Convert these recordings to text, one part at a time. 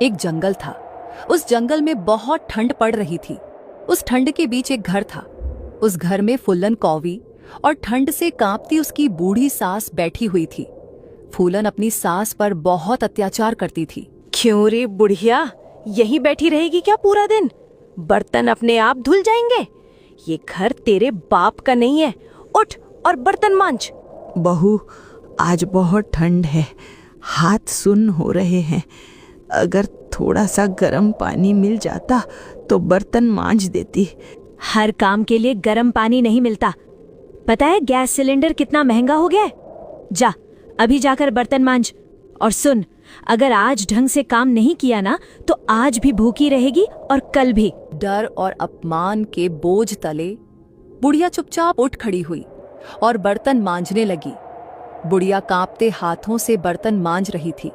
एक जंगल था। उस जंगल में बहुत ठंड पड़ रही थी। उस ठंड के बीच एक घर था। उस घर में फूलन कौवी और ठंड से कांपती उसकी बूढ़ी सास बैठी हुई थी। फूलन अपनी सास पर बहुत अत्याचार करती थी। क्यों रे बुढ़िया, यहीं बैठी रहेगी क्या पूरा दिन? बर्तन अपने आप धुल जाएंगे। ये घर तेरे बाप का नहीं है। उठ और बर्तन मांज। बहू, आज बहुत ठंड है, हाथ सुन्न हो रहे हैं। अगर थोड़ा सा गर्म पानी मिल जाता तो बर्तन मांज देती। हर काम के लिए गर्म पानी नहीं मिलता। पता है गैस सिलेंडर कितना महंगा हो गया है? जा अभी जाकर बर्तन मांज। और सुन, अगर आज ढंग से काम नहीं किया ना तो आज भी भूखी रहेगी और कल भी। डर और अपमान के बोझ तले बुढ़िया चुपचाप उठ खड़ी हुई और बर्तन मांजने लगी। बुढ़िया कांपते हाथों से बर्तन मांज रही थी।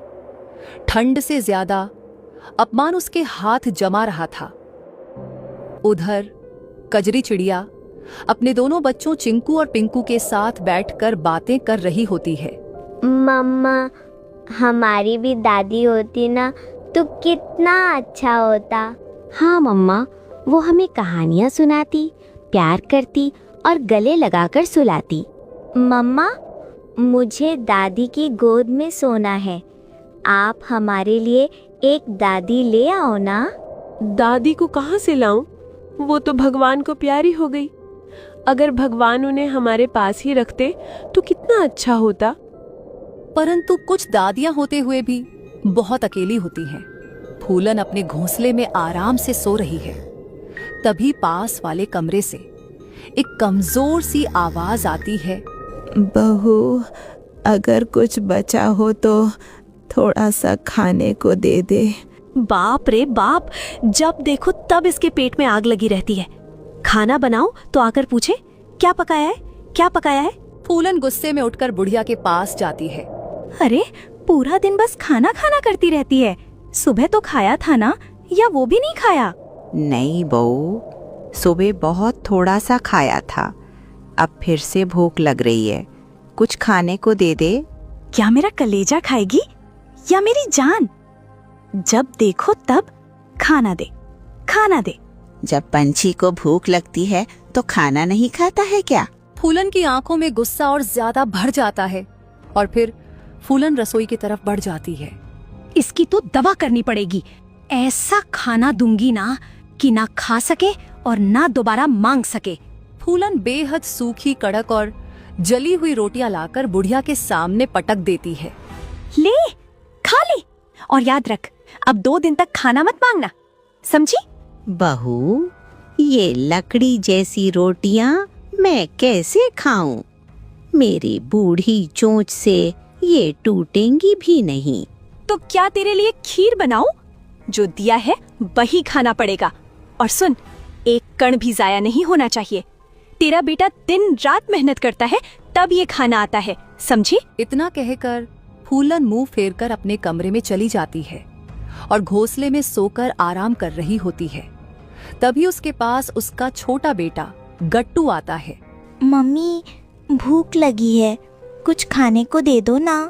ठंड से ज्यादा अपमान उसके हाथ जमा रहा था। उधर कजरी चिड़िया अपने दोनों बच्चों चिंकू और पिंकू के साथ बैठकर बातें कर रही होती है। मम्मा, हमारी भी दादी होती ना तो कितना अच्छा होता। हाँ मम्मा, वो हमें कहानियाँ सुनाती, प्यार करती और गले लगाकर सुलाती। मम्मा, मुझे दादी की गोद में सोना है। आप हमारे लिए एक दादी ले आओ ना। दादी को कहाँ से लाऊं? वो तो भगवान को प्यारी हो गई। अगर भगवान उन्हें हमारे पास ही रखते तो कितना अच्छा होता। परंतु कुछ दादियां होते हुए भी बहुत अकेली होती हैं। फूलन अपने घोंसले में आराम से सो रही है। तभी पास वाले कमरे से एक कमजोर सी आवाज आती है। बहू, अगर कुछ बचा हो तो थोड़ा सा खाने को दे दे। बाप रे बाप, जब देखो तब इसके पेट में आग लगी रहती है। खाना बनाओ तो आकर पूछे क्या पकाया है, क्या पकाया है। फूलन गुस्से में उठकर बुढ़िया के पास जाती है। अरे पूरा दिन बस खाना खाना करती रहती है। सुबह तो खाया था ना, या वो भी नहीं खाया? नहीं बहू, सुबह बहुत थोड़ा सा खाया था। अब फिर से भूख लग रही है, कुछ खाने को दे दे। क्या मेरा कलेजा खाएगी या मेरी जान? जब देखो तब खाना दे, खाना दे। जब पंछी को भूख लगती है तो खाना नहीं खाता है क्या? फूलन की आंखों में गुस्सा और ज्यादा भर जाता है और फिर फूलन रसोई की तरफ बढ़ जाती है। इसकी तो दवा करनी पड़ेगी। ऐसा खाना दूंगी ना कि ना खा सके और ना दोबारा मांग सके। फूलन बेहद सूखी, कड़क और जली हुई रोटियां लाकर बुढ़िया के सामने पटक देती है। ले, खा ले और याद रख, अब 2 दिन तक खाना मत मांगना, समझी? बहू, ये लकड़ी जैसी रोटियां मैं कैसे खाऊं? मेरी बूढ़ी चोंच से ये टूटेंगी भी नहीं। तो क्या तेरे लिए खीर बनाऊं? जो दिया है वही खाना पड़ेगा। और सुन, एक कण भी जाया नहीं होना चाहिए। तेरा बेटा दिन रात मेहनत करता है तब ये खाना आता है, समझी? इतना कहकर फूलन मुंह फेरकर अपने कमरे में चली जाती है और घोंसले में सोकर आराम कर रही होती है। तभी उसके पास उसका छोटा बेटा गट्टू आता है। मम्मी, भूख लगी है, कुछ खाने को दे दो ना।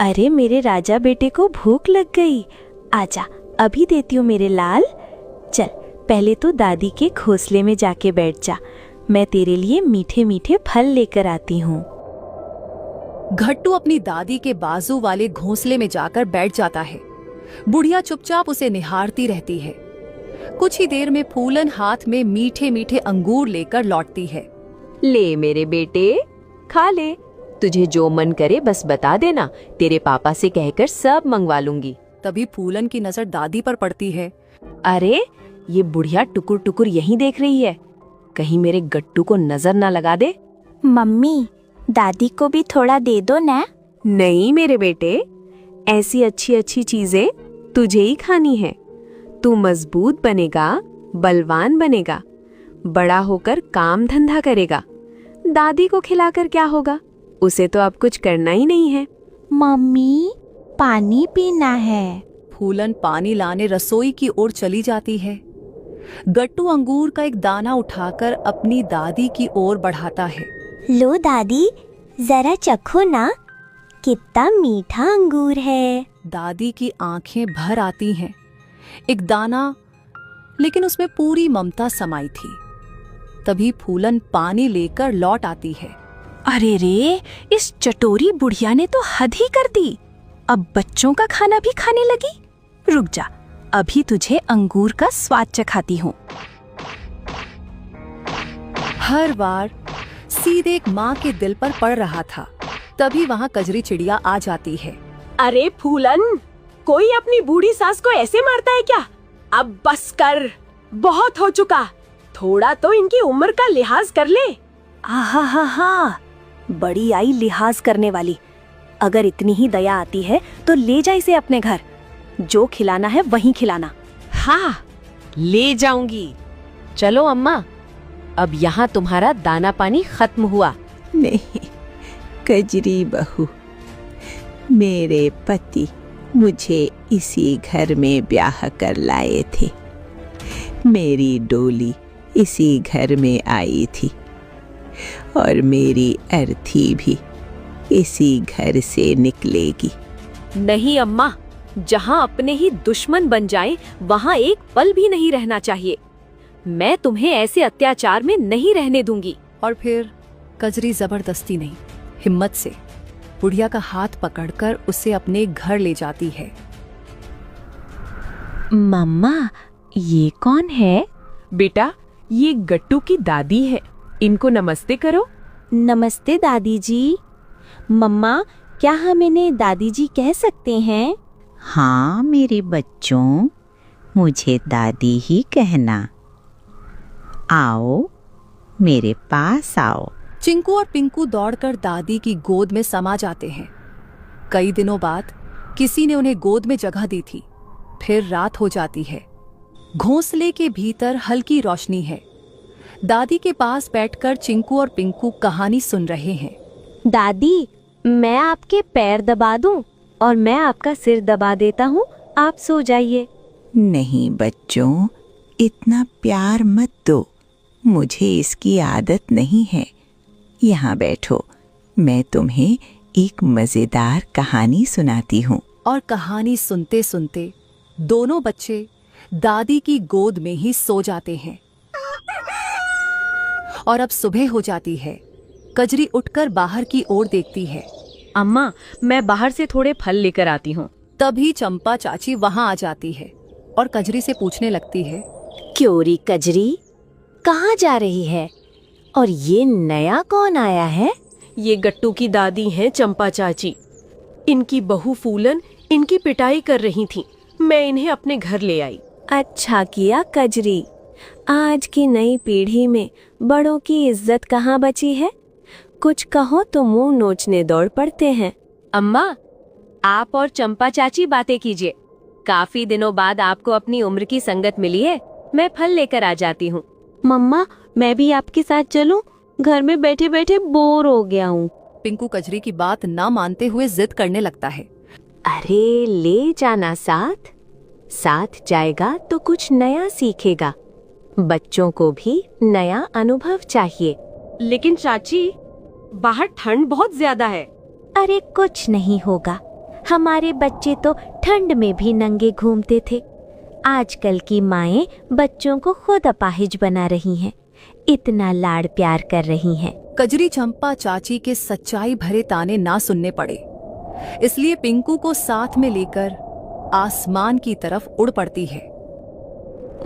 अरे मेरे राजा बेटे को भूख लग गई। आजा, अभी देती हूँ मेरे लाल। चल, पहले तो दादी के घोंसले में जाके बैठ जा। मैं तेरे लिए मीठे मीठे फल लेकर आती हूँ। गट्टू अपनी दादी के बाजू वाले घोंसले में जाकर बैठ जाता है। बुढ़िया चुपचाप उसे निहारती रहती है। कुछ ही देर में फूलन हाथ में मीठे मीठे अंगूर लेकर लौटती है। ले मेरे बेटे, खा ले। तुझे जो मन करे बस बता देना, तेरे पापा से कहकर सब मंगवा लूंगी। तभी फूलन की नजर दादी पर पड़ती है। अरे ये बुढ़िया टुकुर टुकुर यहीं देख रही है, कहीं मेरे गट्टू को नजर ना लगा दे। मम्मी, दादी को भी थोड़ा दे दो ना। नहीं मेरे बेटे, ऐसी अच्छी अच्छी चीजें तुझे ही खानी है। तू मजबूत बनेगा, बलवान बनेगा, बड़ा होकर काम धंधा करेगा। दादी को खिलाकर क्या होगा? उसे तो अब कुछ करना ही नहीं है। मम्मी, पानी पीना है। फूलन पानी लाने रसोई की ओर चली जाती है। गट्टू अंगूर का एक दाना उठाकर अपनी दादी की ओर बढ़ाता है। लो दादी, जरा चखो ना, कितना मीठा अंगूर है। दादी की आंखें भर आती हैं एक दाना, लेकिन उसमें पूरी ममता समाई थी। तभी फूलन पानी लेकर लौट आती है। अरे रे, इस चटोरी बुढ़िया ने तो हद ही कर दी। अब बच्चों का खाना भी खाने लगी। रुक जा, अभी तुझे अंगूर का स्वाद चखाती हूँ। हर बार सीधे एक माँ के दिल पर पड़ रहा था। तभी वहाँ कजरी चिड़िया आ जाती है। अरे फूलन, कोई अपनी बूढ़ी सास को ऐसे मारता है क्या? अब बस कर, बहुत हो चुका। थोड़ा तो इनकी उम्र का लिहाज कर ले। आहा हा हा, बड़ी आई लिहाज करने वाली। अगर इतनी ही दया आती है तो ले जा इसे अपने घर। जो खिलाना है वहीं खिलाना। हाँ, ले जाऊंगी। चलो अम्मा, अब यहाँ तुम्हारा दाना पानी खत्म हुआ। नहीं कजरी बहू, मेरे पति मुझे इसी घर में ब्याह कर लाए थे। मेरी डोली इसी घर में आई थी और मेरी अर्थी भी इसी घर से निकलेगी। नहीं अम्मा, जहाँ अपने ही दुश्मन बन जाएं, वहाँ एक पल भी नहीं रहना चाहिए। मैं तुम्हें ऐसे अत्याचार में नहीं रहने दूंगी। और फिर कजरी जबरदस्ती नहीं, हिम्मत से बुढ़िया का हाथ पकड़कर उसे अपने घर ले जाती है। मम्मा, ये कौन है? बेटा, ये गट्टू की दादी है। इनको नमस्ते करो। नमस्ते दादी जी। मम्मा, क्या हम इन्हें दादी जी कह सकते हैं? हाँ मेरे बच्चों, मुझे दादी ही कहना। आओ, मेरे पास आओ। चिंकू और पिंकू दौड़कर दादी की गोद में समा जाते हैं। कई दिनों बाद किसी ने उन्हें गोद में जगह दी थी। फिर रात हो जाती है। घोंसले के भीतर हल्की रोशनी है। दादी के पास बैठकर चिंकू और पिंकू कहानी सुन रहे हैं। दादी, मैं आपके पैर दबा दूं और मैं आपका सिर दबा देता हूँ। आप सो जाइए। नहीं बच्चों, इतना प्यार मत दो, मुझे इसकी आदत नहीं है। यहाँ बैठो, मैं तुम्हें एक मजेदार कहानी सुनाती हूँ। और कहानी सुनते सुनते दोनों बच्चे दादी की गोद में ही सो जाते हैं। और अब सुबह हो जाती है। कजरी उठकर बाहर की ओर देखती है। अम्मा, मैं बाहर से थोड़े फल लेकर आती हूँ। तभी चंपा चाची वहाँ आ जाती है और कजरी से पूछने लगती है। क्योरी कजरी, कहाँ जा रही है? और ये नया कौन आया है? ये गट्टू की दादी हैं चंपा चाची। इनकी बहू फूलन इनकी पिटाई कर रही थी। मैं इन्हें अपने घर ले आई। अच्छा किया कजरी। आज की नई पीढ़ी में बड़ों की इज्जत कहाँ बची है? कुछ कहो तो मुंह नोचने दौड़ पड़ते हैं। अम्मा, आप और चंपा चाची बातें कीजिए। काफी दिनों बाद आपको अपनी उम्र की संगत मिली है। मैं फल लेकर आ जाती हूँ। मम्मा, मैं भी आपके साथ चलूं? घर में बैठे बैठे बोर हो गया हूँ। पिंकू कजरी की बात ना मानते हुए जिद करने लगता है। अरे ले जाना साथ। साथ जाएगा तो कुछ नया सीखेगा। बच्चों को भी नया अनुभव चाहिए। लेकिन चाची, बाहर ठंड बहुत ज्यादा है। अरे कुछ नहीं होगा, हमारे बच्चे तो ठंड में भी नंगे घूमते थे। आजकल की माएं बच्चों को खुद अपाहिज बना रही हैं, इतना लाड़ प्यार कर रही हैं। कजरी चंपा चाची के सच्चाई भरे ताने ना सुनने पड़े, इसलिए पिंकू को साथ में लेकर आसमान की तरफ उड़ पड़ती है।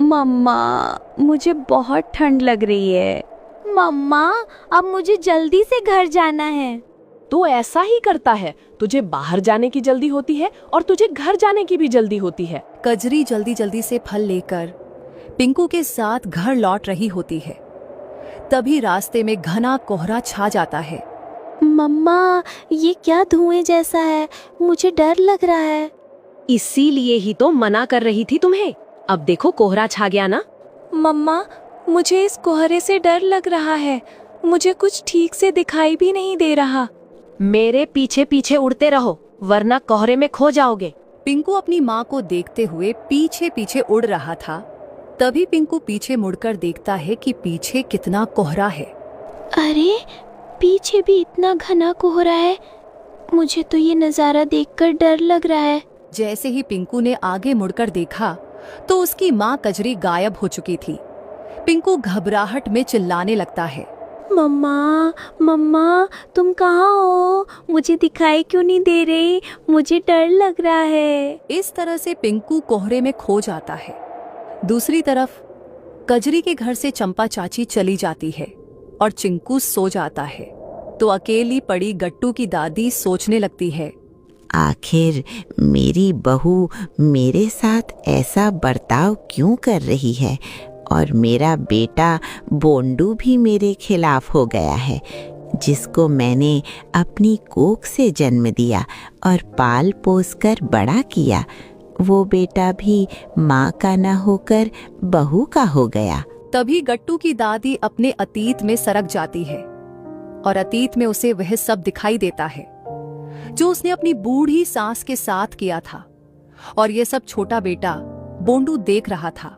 मम्मा, मुझे बहुत ठंड लग रही है। मम्मा, अब मुझे जल्दी से घर जाना है। तो ऐसा ही करता है, तुझे बाहर जाने की जल्दी होती है और तुझे घर जाने की भी जल्दी होती है। कजरी जल्दी जल्दी से फल लेकर पिंकू के साथ घर लौट रही होती है। तभी रास्ते में घना कोहरा छा जाता है। मम्मा, ये क्या धुएं जैसा है? मुझे डर लग रहा है। इसीलिए ही तो मना कर रही थी तुम्हें। अब देखो कोहरा छा गया ना। मम्मा, मुझे इस कोहरे से डर लग रहा है। मुझे कुछ ठीक से दिखाई भी नहीं दे रहा। मेरे पीछे पीछे उड़ते रहो, वरना कोहरे में खो जाओगे। पिंकू अपनी माँ को देखते हुए पीछे पीछे उड़ रहा था। तभी पिंकू पीछे मुड़कर देखता है कि पीछे कितना कोहरा है। अरे, पीछे भी इतना घना कोहरा है। मुझे तो ये नजारा देखकर डर लग रहा है। जैसे ही पिंकू ने आगे मुड़कर देखा तो उसकी माँ कजरी गायब हो चुकी थी। पिंकू घबराहट में चिल्लाने लगता है, मम्मा मम्मा तुम कहाँ हो? मुझे दिखाई क्यों नहीं दे रही? मुझे डर लग रहा है। इस तरह से पिंकू कोहरे में खो जाता है। दूसरी तरफ कजरी के घर से चंपा चाची चली जाती है और चिंकू सो जाता है। तो अकेली पड़ी गट्टू की दादी सोचने लगती है, आखिर मेरी बहू मेरे साथ ऐसा बर्ताव क्यों कर रही है और मेरा बेटा बोंडू भी मेरे खिलाफ हो गया है, जिसको मैंने अपनी कोख से जन्म दिया और पाल पोस कर बड़ा किया। वो बेटा भी माँ का न होकर बहू का हो गया। तभी गट्टू की दादी अपने अतीत में सरक जाती है और अतीत में उसे वह सब दिखाई देता है जो उसने अपनी बूढ़ी सास के साथ किया था। और यह सब छोटा बेटा बोंडू देख रहा था।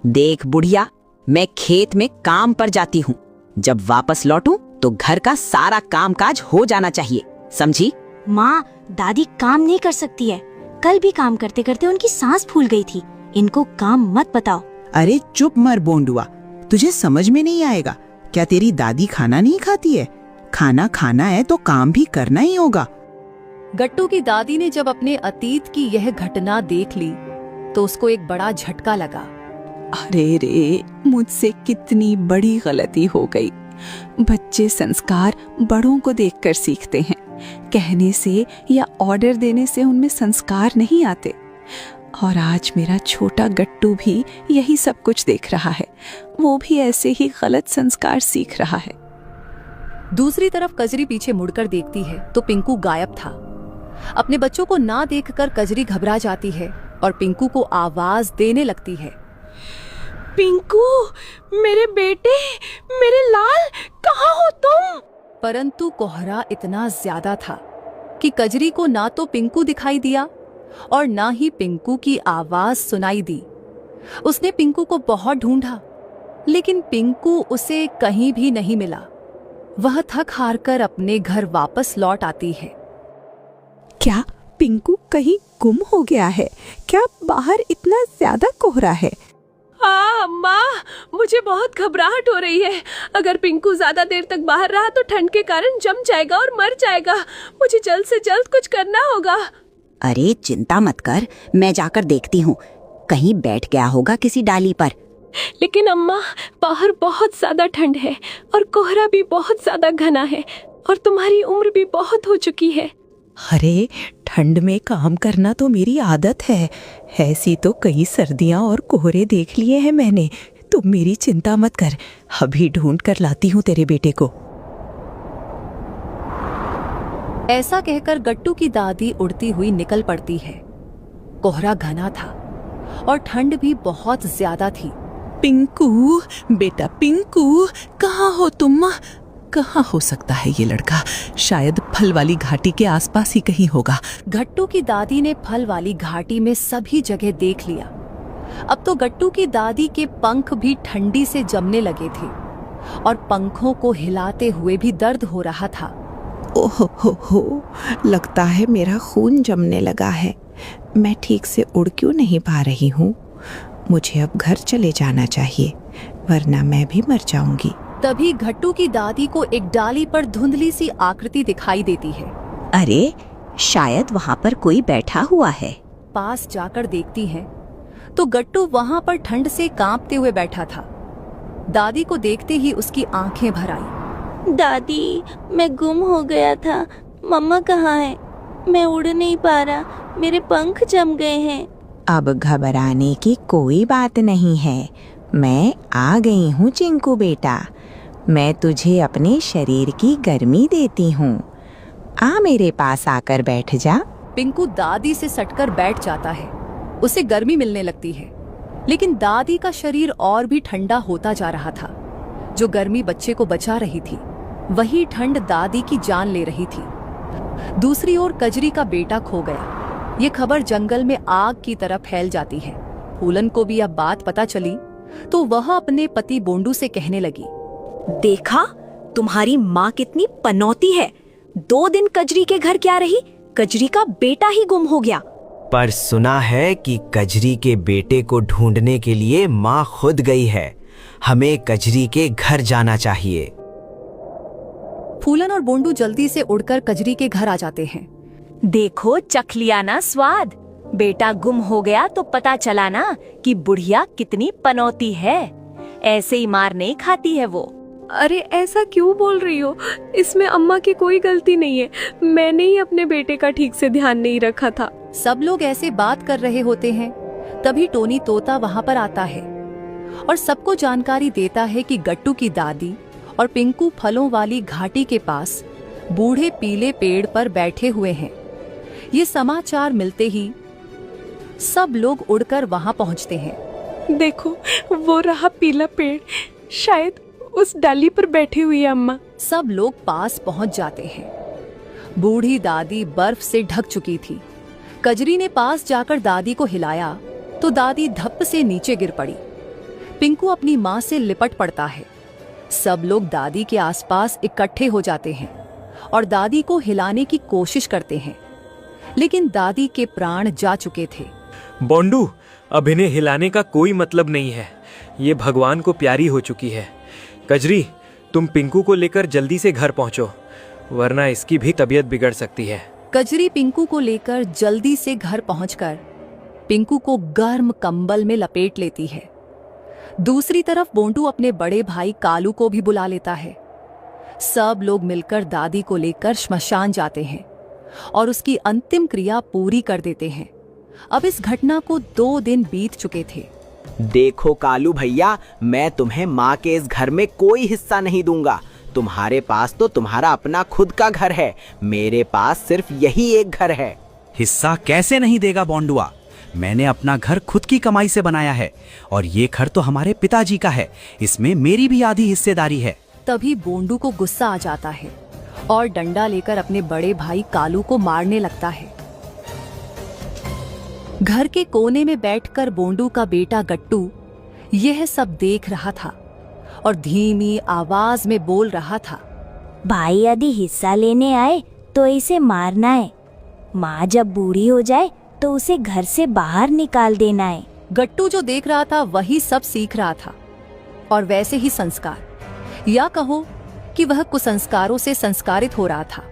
देख बुढ़िया, मैं खेत में काम पर जाती हूँ। जब वापस लौटूं तो घर का सारा कामकाज हो जाना चाहिए, समझी? माँ, दादी काम नहीं कर सकती है। कल भी काम करते करते उनकी सांस फूल गई थी। इनको काम मत बताओ। अरे चुप मर बोंडुआ, तुझे समझ में नहीं आएगा क्या? तेरी दादी खाना नहीं खाती है? खाना खाना है तो काम भी करना ही होगा। गट्टू की दादी ने जब अपने अतीत की यह घटना देख ली तो उसको एक बड़ा झटका लगा। अरे रे, मुझसे कितनी बड़ी गलती हो गई। बच्चे संस्कार बड़ों को देखकर सीखते हैं। कहने से या ऑर्डर देने से उनमें संस्कार नहीं आते। और आज मेरा छोटा गट्टू भी यही सब कुछ देख रहा है। वो भी ऐसे ही गलत संस्कार सीख रहा है। दूसरी तरफ कजरी पीछे मुड़कर देखती है तो पिंकू गायब था। अपने बच्चों को ना देखकर कजरी घबरा जाती है और पिंकू को आवाज देने लगती है, पिंकू, मेरे बेटे, मेरे लाल, कहाँ हो तुम? परंतु कोहरा इतना ज्यादा था कि कजरी को ना तो पिंकू दिखाई दिया और ना ही पिंकू की आवाज सुनाई दी। उसने पिंकू को बहुत ढूंढा, लेकिन पिंकू उसे कहीं भी नहीं मिला। वह थक हार कर अपने घर वापस लौट आती है। क्या पिंकू कहीं गुम हो गया है? क्या बाहर इतना ज्यादा कोहरा है? अम्मा, मुझे बहुत घबराहट हो रही है। अगर पिंकू ज्यादा देर तक बाहर रहा तो ठंड के कारण जम जाएगा और मर जाएगा। मुझे जल्द से जल्द कुछ करना होगा। अरे चिंता मत कर, मैं जाकर देखती हूँ। कहीं बैठ गया होगा किसी डाली पर। लेकिन अम्मा, बाहर बहुत ज्यादा ठंड है और कोहरा भी बहुत ज्यादा घना है और तुम्हारी उम्र भी बहुत हो चुकी है। अरे ठंड में काम करना तो मेरी आदत है। ऐसी तो कई सर्दियां और कोहरे देख लिए हैं मैंने। तुम मेरी चिंता मत कर, अभी ढूंढ कर लाती हूँ तेरे बेटे को। ऐसा कहकर गट्टू की दादी उड़ती हुई निकल पड़ती है। कोहरा घना था और ठंड भी बहुत ज्यादा थी। पिंकू, बेटा पिंकू, कहाँ हो तुम? कहाँ हो सकता है ये लड़का? शायद फल वाली घाटी के आसपास ही कहीं होगा। गट्टू की दादी ने फल वाली घाटी में सभी जगह देख लिया। अब तो गट्टू की दादी के पंख भी ठंडी से जमने लगे थे और पंखों को हिलाते हुए भी दर्द हो रहा था। ओहो हो, लगता है मेरा खून जमने लगा है। मैं ठीक से उड़ क्यों नहीं पा रही हूँ? मुझे अब घर चले जाना चाहिए, वरना मैं भी मर जाऊंगी। तभी गट्टू की दादी को एक डाली पर धुंधली सी आकृति दिखाई देती है। अरे शायद वहाँ पर कोई बैठा हुआ है। पास जाकर देखती है तो गट्टू वहाँ पर ठंड से कांपते हुए बैठा था। दादी को देखते ही उसकी आंखें भर आई। दादी, मैं गुम हो गया था। मम्मा कहाँ है? मैं उड़ नहीं पा रहा, मेरे पंख जम गए हैं। अब घबराने की कोई बात नहीं है। मैं आ गई हूँ चिंकू बेटा। मैं तुझे अपने शरीर की गर्मी देती हूँ। आ मेरे पास आकर बैठ जा। पिंकू दादी से सटकर बैठ जाता है। उसे गर्मी मिलने लगती है, लेकिन दादी का शरीर और भी ठंडा होता जा रहा था। जो गर्मी बच्चे को बचा रही थी, वही ठंड दादी की जान ले रही थी। दूसरी ओर कजरी का बेटा खो गया। ये खबर जंगल में आग की तरह फैल जाती है। फूलन को भी अब बात पता चली तो वह अपने पति बोंडू से कहने लगी, देखा, तुम्हारी माँ कितनी पनौती है। 2 दिन कजरी के घर क्या रही, कजरी का बेटा ही गुम हो गया। पर सुना है कि कजरी के बेटे को ढूंढने के लिए माँ खुद गई है। हमें कजरी के घर जाना चाहिए। फूलन और बोंडू जल्दी से उड़कर कजरी के घर आ जाते हैं। देखो चख लिया ना स्वाद। बेटा गुम हो गया तो पता चला ना कि बुढ़िया कितनी पनौती है। ऐसे ही मार नहीं खाती है वो। अरे ऐसा क्यों बोल रही हो? इसमें अम्मा की कोई गलती नहीं है। मैंने ही अपने बेटे का ठीक से ध्यान नहीं रखा था। सब लोग ऐसे बात कर रहे होते हैं, तभी टोनी तोता वहाँ पर आता है और सबको जानकारी देता है कि गट्टू की दादी और पिंकू फलों वाली घाटी के पास बूढ़े पीले पेड़ पर बैठे हुए हैं। ये समाचार मिलते ही सब लोग उड़कर वहाँ पहुँचते हैं। देखो वो रहा पीला पेड़, शायद उस डाली पर बैठी हुई है अम्मा। सब लोग पास पहुँच जाते हैं। बूढ़ी दादी बर्फ से ढक चुकी थी। कजरी ने पास जाकर दादी को हिलाया तो दादी धप से नीचे गिर पड़ी। पिंकू अपनी माँ से लिपट पड़ता है। सब लोग दादी के आसपास इकट्ठे हो जाते हैं और दादी को हिलाने की कोशिश करते हैं, लेकिन दादी के प्राण जा चुके थे। बोंडू, अब इन्हें हिलाने का कोई मतलब नहीं है। ये भगवान को प्यारी हो चुकी है। कजरी, तुम पिंकू को लेकर जल्दी से घर पहुंचो, वरना इसकी भी तबीयत बिगड़ सकती है। कजरी पिंकू को लेकर जल्दी से घर पहुंचकर पिंकू को गर्म कंबल में लपेट लेती है। दूसरी तरफ बोंडू अपने बड़े भाई कालू को भी बुला लेता है। सब लोग मिलकर दादी को लेकर श्मशान जाते हैं और उसकी अंतिम क्रिया पूरी कर देते हैं। अब इस घटना को 2 दिन बीत चुके थे। देखो कालू भैया, मैं तुम्हें माँ के इस घर में कोई हिस्सा नहीं दूंगा। तुम्हारे पास तो तुम्हारा अपना खुद का घर है, मेरे पास सिर्फ यही एक घर है। हिस्सा कैसे नहीं देगा बोंडुआ? मैंने अपना घर खुद की कमाई से बनाया है और ये घर तो हमारे पिताजी का है। इसमें मेरी भी आधी हिस्सेदारी है। तभी बोंडू को गुस्सा आ जाता है और डंडा लेकर अपने बड़े भाई कालू को मारने लगता है। घर के कोने में बैठकर बोंडू का बेटा गट्टू यह सब देख रहा था और धीमी आवाज में बोल रहा था, भाई यदि हिस्सा लेने आए तो इसे मारना है। माँ जब बूढ़ी हो जाए तो उसे घर से बाहर निकाल देना है। गट्टू जो देख रहा था वही सब सीख रहा था और वैसे ही संस्कार, या कहो कि वह कुसंस्कारों से संस्कारित हो रहा था।